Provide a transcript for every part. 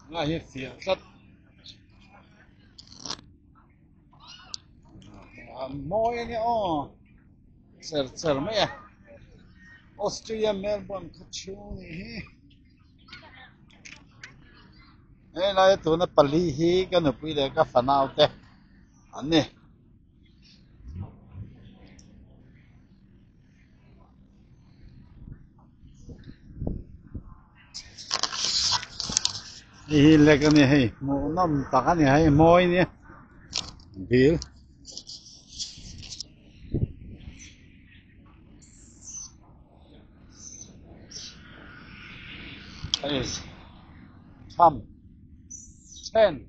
là hiện phía rất môi này ô ser ser mấy à Australia Melbourne khá chiu này ấy là tụi nó bali hi cái nó bây giờ cái phần nào thế anh này hi là cái này hay một năm tắc cái này hay môi này bill is thăm ten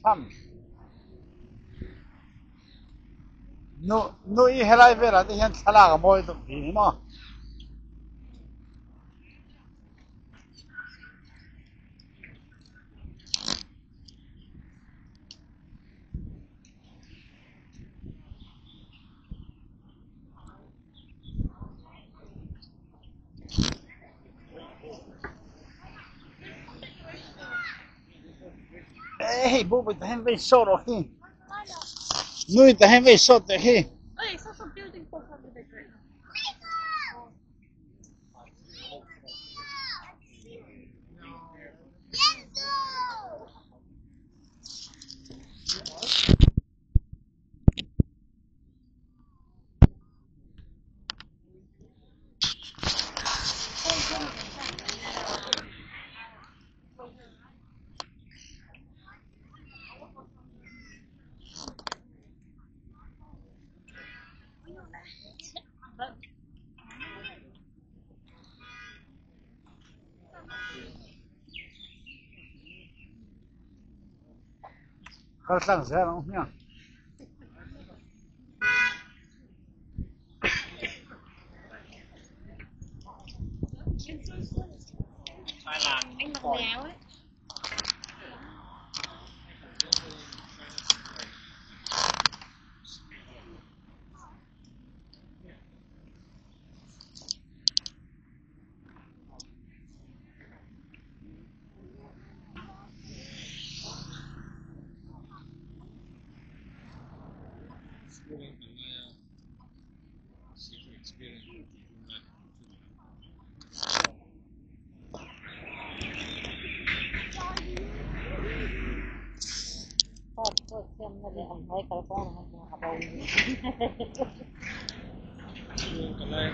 thăm no i helai về là thì hiện thala cái môi tụi gì mà ê bố bị thằng về sốt rồi hi nuôi thằng về sốt rồi hi Oh, I saw some building posts on the right now. khá sang xe không nhá Anh mặc áo ấy. Thôi xem nó để ông thấy cái con nó học đâu. Cái này